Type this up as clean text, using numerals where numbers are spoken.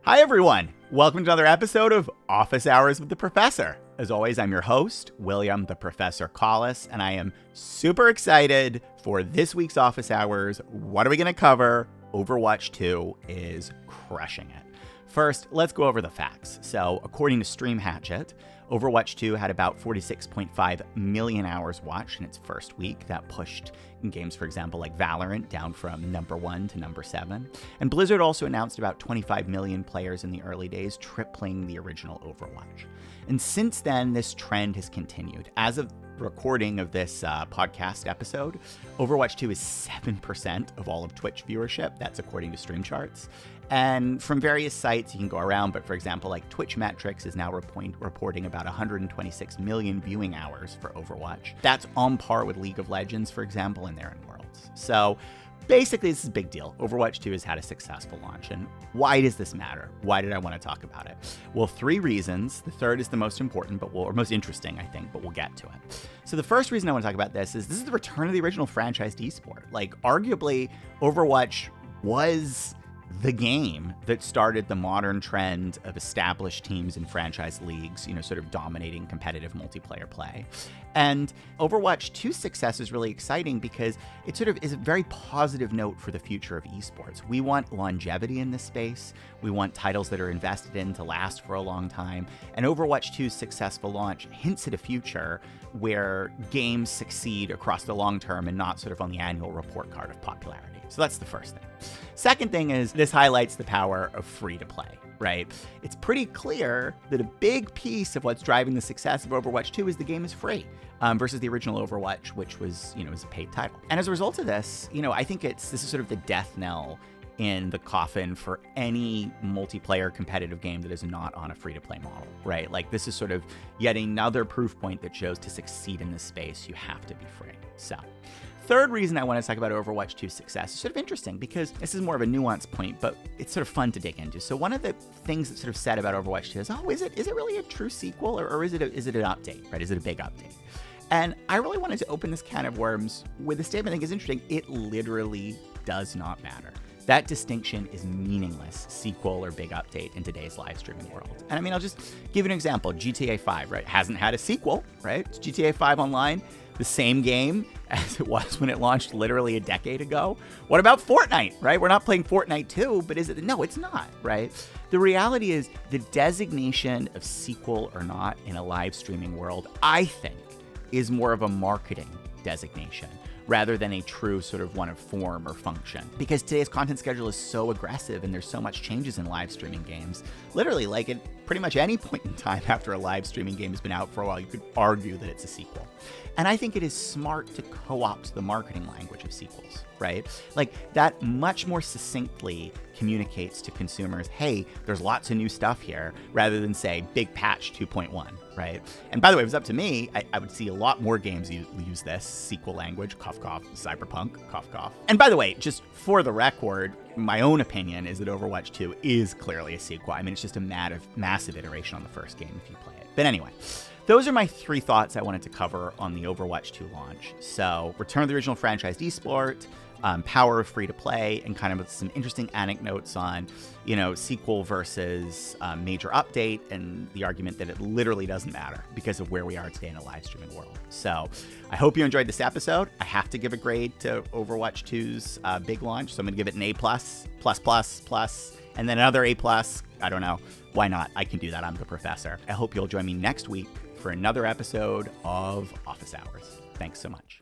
Hi, everyone. Welcome to another episode of Office Hours with the Professor. As always, I'm your host, William the Professor Collis, and I am super excited for this week's Office Hours. What are we going to cover? Overwatch 2 is crushing it. First, let's go over the facts. So, according to Stream Hatchet, Overwatch 2 had about 46.5 million hours watched in its first week. That pushed games, for example, like Valorant down from number 1 to number 7. And Blizzard also announced about 25 million players in the early days, tripling the original Overwatch. And since then, this trend has continued. As of recording of this podcast episode, Overwatch 2 is 7% of all of Twitch viewership. That's according to Stream Charts. And from various sites, you can go around, but for example, like Twitch Metrics is now reporting about 126 million viewing hours for Overwatch. That's on par with League of Legends, for example, in their own worlds. So basically, this is a big deal. Overwatch 2 has had a successful launch. And why does this matter? Why did I want to talk about it? Well, 3 reasons. The third is the most important, or most interesting, I think, but we'll get to it. So the first reason I want to talk about this is the return of the original franchised esport. Like, arguably, Overwatch was the game that started the modern trend of established teams and franchise leagues, sort of dominating competitive multiplayer play. And Overwatch 2's success is really exciting because it sort of is a very positive note for the future of esports. We want longevity in this space. We want titles that are invested in to last for a long time. And Overwatch 2's successful launch hints at a future where games succeed across the long term and not sort of on the annual report card of popularity. So that's the first thing. Second thing is this highlights the power of free-to-play, right? It's pretty clear that a big piece of what's driving the success of Overwatch 2 is the game is free versus the original Overwatch, which was, was a paid title. And as a result of this, I think this is sort of the death knell in the coffin for any multiplayer competitive game that is not on a free-to-play model, right? Like, this is sort of yet another proof point that shows to succeed in this space, you have to be free. So, third reason I want to talk about Overwatch 2's success is sort of interesting because this is more of a nuanced point, but it's sort of fun to dig into. So one of the things that's sort of said about Overwatch 2 is, is it really a true sequel or is it an update, right? Is it a big update? And I really wanted to open this can of worms with a statement I think is interesting. It literally does not matter. That distinction is meaningless, sequel or big update in today's live streaming world. And I mean, I'll just give you an example. GTA 5, right? Hasn't had a sequel, right? It's GTA 5 Online, the same game as it was when it launched literally a decade ago. What about Fortnite, right? We're not playing Fortnite 2, but is it? No, it's not, right? The reality is the designation of sequel or not in a live streaming world, I think, is more of a marketing designation rather than a true sort of one of form or function. Because today's content schedule is so aggressive and there's so much changes in live streaming games. Literally, like at pretty much any point in time after a live streaming game has been out for a while, you could argue that it's a sequel. And I think it is smart to co-opt the marketing language of sequels, right? Like, that much more succinctly communicates to consumers, hey, there's lots of new stuff here, rather than say, big patch 2.1, right? And by the way, if it was up to me, I would see a lot more games use this sequel language, cough, cough, cyberpunk, cough, cough. And by the way, just for the record, my own opinion is that Overwatch 2 is clearly a sequel. I mean, it's just a massive iteration on the first game if you play it. But anyway, those are my 3 thoughts I wanted to cover on the Overwatch 2 launch. So, return of the original franchised esport, power of free-to-play, and kind of some interesting anecdotes on, sequel versus major update, and the argument that it literally doesn't matter because of where we are today in a live streaming world. So, I hope you enjoyed this episode. I have to give a grade to Overwatch 2's big launch, so I'm going to give it an A+, and then another A+. I don't know. Why not? I can do that. I'm the professor. I hope you'll join me next week for another episode of Office Hours. Thanks so much.